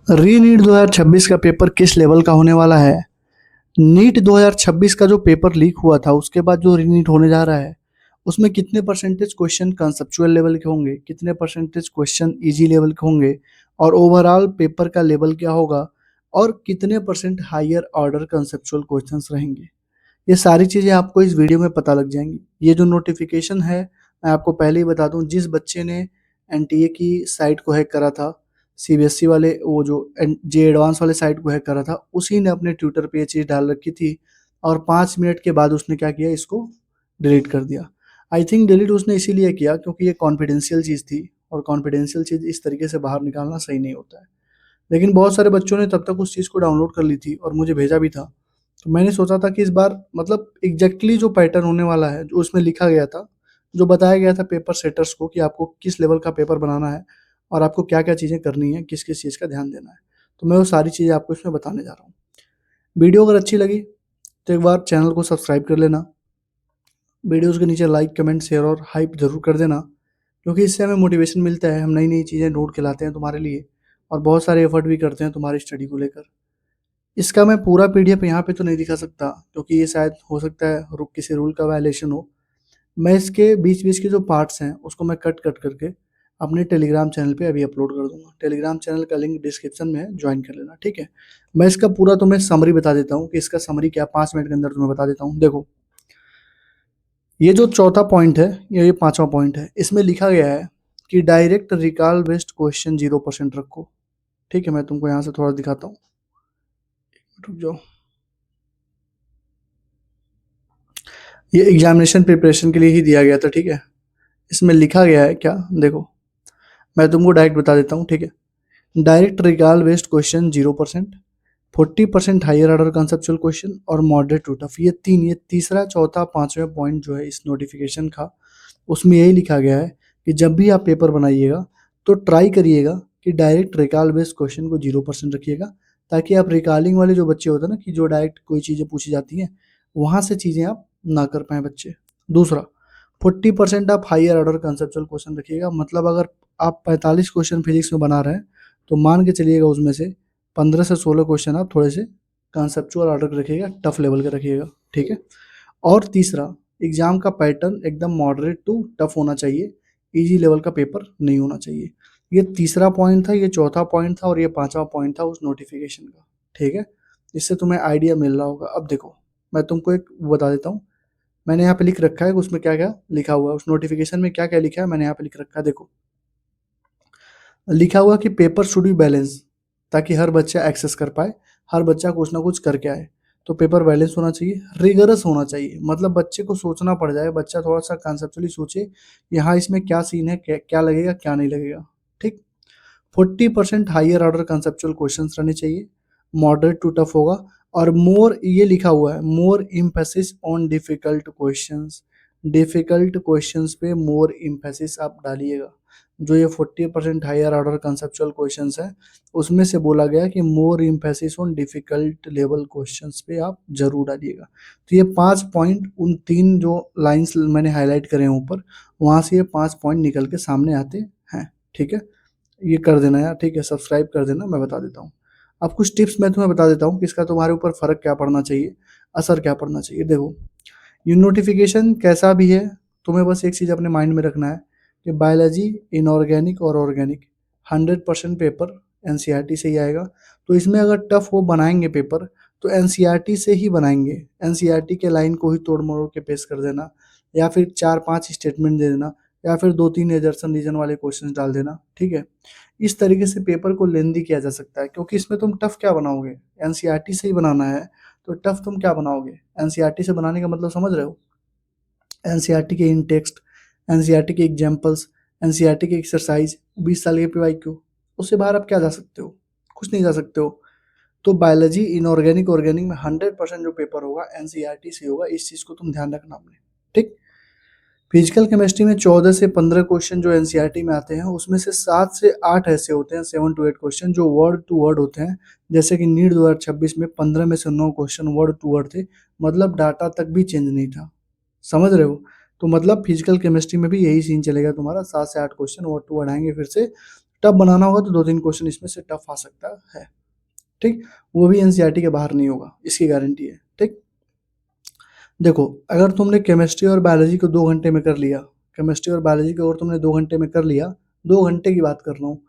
री नीट 2026 का पेपर किस लेवल का होने वाला है? नीट 2026 का जो पेपर लीक हुआ था उसके बाद जो री नीट होने जा रहा है उसमें कितने परसेंटेज क्वेश्चन कंसेप्चुअल लेवल के होंगे, कितने परसेंटेज क्वेश्चन इजी लेवल के होंगे और ओवरऑल पेपर का लेवल क्या होगा और कितने percent higher order conceptual questions रहेंगे। ये सारी चीज़ें आपको इस वीडियो में पता लग जाएंगी। ये जो नोटिफिकेशन है मैं आपको पहले ही बता दूं, जिस बच्चे ने एनटीए की साइट को हैक करा था, सीबीएसई वाले वो जो जे एडवांस वाले साइट को हैक करा था, उसी ने अपने ट्विटर पे ये चीज़ डाल रखी थी और 5 मिनट के बाद उसने क्या किया, इसको डिलीट कर दिया। आई थिंक डिलीट उसने इसीलिए किया क्योंकि ये कॉन्फिडेंशियल चीज़ थी और कॉन्फिडेंशियल चीज़ इस तरीके से बाहर निकालना सही नहीं होता है। लेकिन बहुत सारे बच्चों ने तब तक उस चीज़ को डाउनलोड कर ली थी और मुझे भेजा भी था। तो मैंने सोचा था कि इस बार मतलब एग्ज़ैक्टली जो पैटर्न होने वाला है, जो उसमें लिखा गया था, जो बताया गया था पेपर सेटर्स को कि आपको किस लेवल का पेपर बनाना है और आपको क्या-क्या चीज़ें करनी है, किस-किस चीज़ का ध्यान देना है। तो मैं वो सारी चीज़ें आपको इसमें बताने जा रहा हूँ। वीडियो अगर अच्छी लगी तो एक बार चैनल को सब्सक्राइब कर लेना। वीडियोज़ के नीचे लाइक, कमेंट, शेयर और हाइप ज़रूर कर देना, क्योंकि इससे हमें मोटिवेशन मिलता है। हम नई-नई चीज़ें ढूँढ के लाते हैं तुम्हारे लिए और बहुत सारे एफर्ट भी करते हैं तुम्हारी स्टडी को लेकर। इसका मैं पूरा पीडीएफ यहाँ पे तो नहीं दिखा सकता क्योंकि ये शायद हो सकता है किसी रूल का वायलेशन हो। मैं इसके बीच-बीच के जो पार्ट्स हैं उसको मैं कट-कट करके अपने टेलीग्राम चैनल पे अभी अपलोड कर दूँगा। टेलीग्राम चैनल का लिंक डिस्क्रिप्शन में है, जॉइन कर लेना, ठीक है? मैं इसका पूरा तुम्हें समरी बता देता हूँ कि इसका समरी क्या 5 मिनट के अंदर तुम्हें बता देता हूँ। देखो, ये जो चौथा पॉइंट है या ये 5वां पॉइंट है, इसमें लिखा गया है कि डायरेक्ट रिकॉल बेस्ड क्वेश्चन 0% रखो, ठीक है? मैं तुमको यहाँ से थोड़ा दिखाता हूँ। रुक जाओ। ये एग्जामिनेशन प्रिपरेशन के लिए ही दिया गया था, ठीक है? इसमें लिखा गया है क्या, देखो, मैं तुमको डायरेक्ट बता देता हूँ, ठीक है? Direct recall based question 0%, 40% higher order conceptual question और मॉडरेट टू टफ। ये तीसरा, चौथा, पांचवें पॉइंट जो है इस नोटिफिकेशन का, उसमें यही लिखा गया है कि जब भी आप पेपर बनाइएगा तो ट्राई करिएगा कि डायरेक्ट रिकॉल बेस्ड क्वेश्चन को 0% रखिएगा, ताकि आप रिकॉलिंग वाले जो बच्चे होते हैं ना, कि जो डायरेक्ट कोई चीज़ें पूछी जाती हैं वहाँ से चीज़ें आप ना कर पाएँ बच्चे। दूसरा, 40% आप हायर ऑर्डर कंसेप्चुअल क्वेश्चन रखिएगा। मतलब अगर आप 45 क्वेश्चन फिजिक्स में बना रहे हैं तो मान के चलिएगा उसमें से 15 से 16 क्वेश्चन आप थोड़े से कंसेप्चुअल ऑर्डर के रखिएगा, टफ लेवल के रखिएगा, ठीक है? और तीसरा, एग्जाम का पैटर्न एकदम मॉडरेट टू टफ होना चाहिए, इजी लेवल का पेपर नहीं होना चाहिए। ये तीसरा पॉइंट था, ये चौथा पॉइंट था और ये पांचवा पॉइंट था उस नोटिफिकेशन का, ठीक है? इससे तुम्हें आइडिया मिल रहा होगा। अब देखो, मैं तुमको एक बता देता हूँ। मैंने यहाँ पे लिख रखा है कि उसमें क्या क्या लिखा हुआ है, उस नोटिफिकेशन में क्या क्या लिखा है मैंने यहाँ पे लिख रखा है। देखो, लिखा हुआ कि पेपर शुड बी बैलेंस, ताकि हर बच्चा एक्सेस कर पाए, हर बच्चा कुछ ना कुछ करके आए। तो पेपर बैलेंस होना चाहिए, रिगरस होना चाहिए, मतलब बच्चे को सोचना पड़ जाए, बच्चा थोड़ा सा कंसेप्चुअली सोचे कि हाँ इसमें क्या सीन है, क्या क्या लगेगा क्या नहीं लगेगा, ठीक? 40% हायर ऑर्डर कंसेप्चुअल क्वेश्चंस रहने चाहिए, मॉडरेट टू टफ होगा और मोर, ये लिखा हुआ है, more emphasis on difficult questions. Difficult questions पे मोर इम्फेसिस आप डालिएगा। जो ये 40% हायर ऑर्डर कंसेप्चुअल क्वेश्चंस हैं उसमें से बोला गया कि more emphasis on difficult level questions पे आप जरूर डालिएगा। तो ये 5 पॉइंट, उन 3 जो लाइंस मैंने हाईलाइट करे हैं ऊपर, वहां से ये 5 पॉइंट निकल के सामने आते हैं, ठीक है? ये कर देना यार, ठीक है? सब्सक्राइब कर देना, मैं बता देता हूँ। अब कुछ टिप्स मैं तुम्हें बता देता हूँ कि इसका तुम्हारे ऊपर फ़र्क क्या पड़ना चाहिए, असर क्या पड़ना चाहिए। देखो, ये नोटिफ़िकेशन कैसा भी है, तुम्हें बस एक चीज़ अपने माइंड में रखना है कि बायोलॉजी, इनऑर्गेनिक और ऑर्गेनिक 100% पेपर एनसीईआरटी से ही आएगा। तो इसमें अगर टफ वो बनाएँगे पेपर, तो एनसीईआरटी से ही बनाएँगे। एनसीईआरटी के लाइन को ही तोड़-मरोड़ के पेश कर देना या फिर 4-5 स्टेटमेंट दे देना या फिर 2-3 एजर्सन रीजन वाले क्वेश्चंस डाल देना, ठीक है? इस तरीके से पेपर को लेंदी किया जा सकता है, क्योंकि इसमें तुम टफ क्या बनाओगे? एनसीईआरटी से ही बनाना है, तो टफ तुम क्या बनाओगे? एनसीईआरटी से बनाने का मतलब समझ रहे हो? एनसीईआरटी के इन टेक्स्ट, एनसीईआरटी के एग्जाम्पल्स, एनसीईआरटी के एक्सरसाइज, 20 साल के पीवाईक्यू, उससे बाहर आप क्या जा सकते हो? कुछ नहीं जा सकते हो। तो बायोलॉजी, इनऑर्गेनिक, ऑर्गेनिक में 100% जो पेपर होगा एनसीईआरटी से होगा, इस चीज़ को तुम ध्यान रखना अपने, ठीक? फिजिकल केमिस्ट्री में 14 से 15 क्वेश्चन जो एनसीईआरटी में आते हैं उसमें से 7 से 8 ऐसे होते हैं, 7 टू 8 क्वेश्चन जो वर्ड टू वर्ड होते हैं। जैसे कि नीट 2026 में 15 में से 9 क्वेश्चन वर्ड टू वर्ड थे, मतलब डाटा तक भी चेंज नहीं था। समझ रहे हो? तो मतलब फिजिकल केमिस्ट्री में भी यही सीन चलेगा तुम्हारा, 7 से 8 क्वेश्चन वर्ड टू वर्ड आएंगे फिर से, टफ बनाना होगा तो 2-3 क्वेश्चन इसमें से टफ आ सकता है, ठीक? वो भी एनसीईआरटी के बाहर नहीं होगा, इसकी गारंटी है, ठीक? देखो, अगर तुमने केमिस्ट्री और बायोलॉजी को 2 घंटे में कर लिया, केमिस्ट्री और बायोलॉजी को अगर तुमने 2 घंटे में कर लिया, 2 घंटे की बात कर रहा हूँ,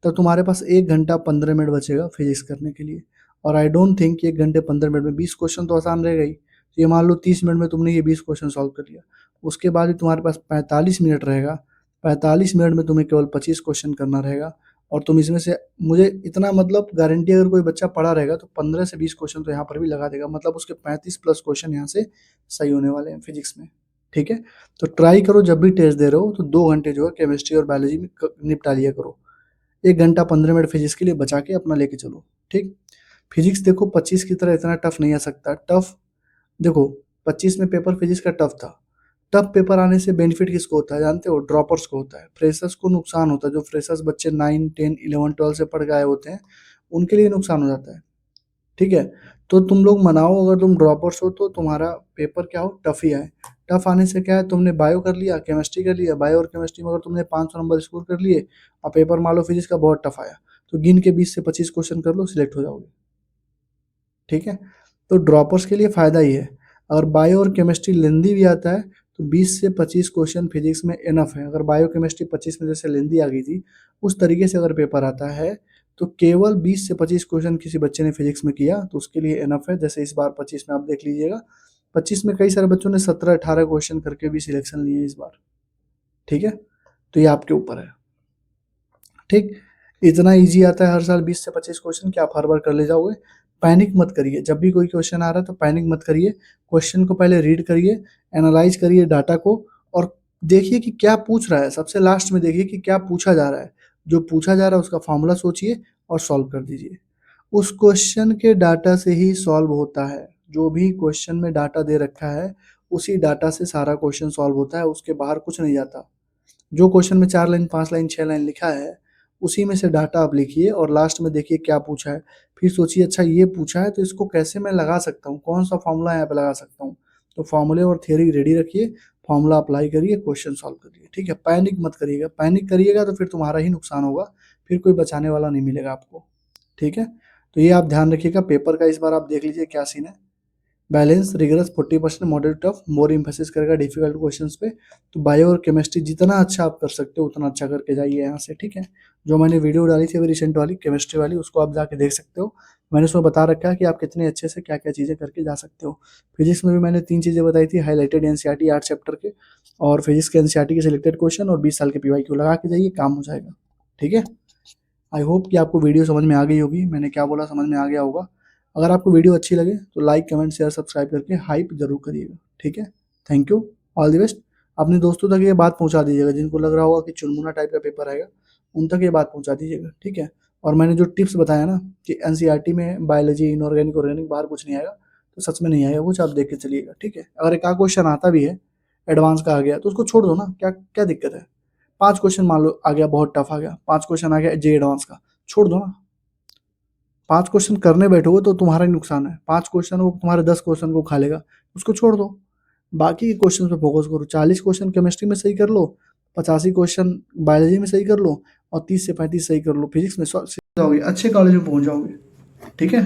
तब तुम्हारे पास 1 घंटा 15 मिनट बचेगा फिजिक्स करने के लिए। और आई डोंट थिंक कि 1 घंटे 15 मिनट में 20 क्वेश्चन तो आसान रहेगा ही। ये मान लो 30 मिनट में तुमने ये 20 क्वेश्चन सॉल्व कर लिया, उसके बाद भी तुम्हारे पास 45 मिनट रहेगा। 45 मिनट में तुम्हें केवल 25 क्वेश्चन करना रहेगा, और तुम इसमें से, मुझे इतना मतलब गारंटी, अगर कोई बच्चा पढ़ा रहेगा तो 15 से 20 क्वेश्चन तो यहाँ पर भी लगा देगा, मतलब उसके 35 प्लस क्वेश्चन यहाँ से सही होने वाले हैं फिजिक्स में, ठीक है? तो ट्राई करो, जब भी टेस्ट दे रहे हो तो 2 घंटे जो है केमिस्ट्री और बायोलॉजी में निपटा लिया करो। 1 घंटा 15 मिनट फिजिक्स के लिए बचा के अपना लेके चलो, ठीक? फिजिक्स देखो 25 की तरह इतना टफ नहीं आ सकता। टफ देखो, 25 में पेपर फिजिक्स का टफ था। टफ पेपर आने से बेनिफिट किसको होता है जानते हो? ड्रॉपर्स को होता है, फ्रेशर्स को नुकसान होता है। जो फ्रेशर्स बच्चे 9, 10, 11, 12 से पढ़ के आए होते हैं, उनके लिए नुकसान हो जाता है, ठीक है? तो तुम लोग मनाओ, अगर तुम ड्रॉपर्स हो तो तुम्हारा पेपर क्या हो, टफ ही आए। टफ आने से क्या है, तुमने बायो कर लिया, केमिस्ट्री कर लिया, बायो और केमिस्ट्री में अगर तुमने 500 नंबर स्कोर कर लिए और पेपर मान लो फिजिक्स का बहुत टफ आया, तो गिन के 20 से 25 क्वेश्चन कर लो, सिलेक्ट हो जाओगे, ठीक है? तो ड्रॉपर्स के लिए फ़ायदा ही है। अगर बायो और केमिस्ट्री लेंदी भी आता है तो 20 से 25 क्वेश्चन फिजिक्स में इनफ है। अगर बायो केमिस्ट्री 25 में जैसे लेंदी आ गई थी, उस तरीके से अगर पेपर आता है तो केवल 20 से 25 क्वेश्चन किसी बच्चे ने फिजिक्स में किया तो उसके लिए इनफ है। जैसे इस बार 25 में आप देख लीजिएगा, 25 में कई सारे बच्चों ने 17-18 क्वेश्चन करके भी सिलेक्शन लिए इस बार, ठीक है? तो ये आपके ऊपर है, ठीक? इतना ईजी आता है हर साल 20 से 25 क्वेश्चन कि आप हर बार कर ले जाओगे। पैनिक मत करिए, जब भी कोई क्वेश्चन आ रहा है तो पैनिक मत करिए। क्वेश्चन को पहले रीड करिए, एनालाइज करिए डाटा को, और देखिए कि क्या पूछ रहा है। सबसे लास्ट में देखिए कि क्या पूछा जा रहा है। जो पूछा जा रहा है उसका फॉर्मूला सोचिए और सॉल्व कर दीजिए। उस क्वेश्चन के डाटा से ही सॉल्व होता है। जो भी क्वेश्चन में डाटा दे रखा है, उसी डाटा से सारा क्वेश्चन सॉल्व होता है, उसके बाहर कुछ नहीं जाता। जो क्वेश्चन में 4 लाइन, 5 लाइन, 6 लाइन लिखा है, उसी में से डाटा आप लिखिए और लास्ट में देखिए क्या पूछा है। फिर सोचिए, अच्छा ये पूछा है तो इसको कैसे मैं लगा सकता हूँ, कौन सा फॉर्मूला यहाँ पे लगा सकता हूँ। तो फॉर्मूले और थियरी रेडी रखिए, फॉर्मूला अप्लाई करिए, क्वेश्चन सॉल्व करिए, ठीक है? पैनिक मत करिएगा। पैनिक करिएगा तो फिर तुम्हारा ही नुकसान होगा, फिर कोई बचाने वाला नहीं मिलेगा आपको, ठीक है? तो ये आप ध्यान रखिएगा। पेपर का इस बार आप देख लीजिए क्या सीन है। बैलेंस, रिगरस 40%, मॉडरेट टफ, मोर एम्फेसिस करेगा डिफिकल्ट क्वेश्चंस पे। तो बायो और केमिस्ट्री जितना अच्छा आप कर सकते हो उतना अच्छा करके जाइए यहाँ से, ठीक है? जो मैंने वीडियो डाली थी अभी रिसेंट वाली केमिस्ट्री वाली, उसको आप जाके देख सकते हो। मैंने उसमें बता रखा है कि आप कितने अच्छे से क्या क्या चीज़ें करके जा सकते हो। फिजिक्स में भी मैंने 3 चीज़ें बताई थी, हाईलाइटेड एनसीईआरटी 8 चैप्टर के, और फिजिक्स के एनसीईआरटी के सिलेक्टेड क्वेश्चन, और 20 साल के पीवाईक्यू लगा के जाइए, काम हो जाएगा, ठीक है? आई होप कि आपको वीडियो समझ में आ गई होगी, मैंने क्या बोला समझ में आ गया होगा। अगर आपको वीडियो अच्छी लगे तो लाइक, कमेंट, शेयर, सब्सक्राइब करके हाइप जरूर करिएगा, ठीक है? Thank you, all the best. अपने दोस्तों तक ये बात पहुंचा दीजिएगा, जिनको लग रहा होगा कि चुनमुना टाइप का पेपर आएगा, उन तक ये बात पहुंचा दीजिएगा, ठीक है? और मैंने जो टिप्स बताया ना कि एनसीईआरटी में बायोलॉजी, इनऑर्गेनिक, ऑर्गेनिक बाहर कुछ नहीं आएगा, तो सच में नहीं आएगा कुछ, आप देख के चलिएगा, ठीक है? अगर एक आध क्वेश्चन आता भी है एडवांस का आ गया तो उसको छोड़ दो ना, क्या क्या दिक्कत है? 5 क्वेश्चन मान लो आ गया, बहुत टफ आ गया, 5 क्वेश्चन आ गया जे एडवांस का, छोड़ दो ना। 5 क्वेश्चन करने बैठोगे तो तुम्हारा ही नुकसान है। 5 क्वेश्चन वो तुम्हारे 10 क्वेश्चन को खा लेगा, उसको छोड़ दो। बाकी के क्वेश्चन पे फोकस करो। 40 क्वेश्चन केमिस्ट्री में सही कर लो, 85 क्वेश्चन बायोलॉजी में सही कर लो, और 30 से 35 सही कर लो फिजिक्स में, जाओगे अच्छे कॉलेज में पहुंच जाओगे, ठीक है?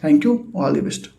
Thank you, all the best.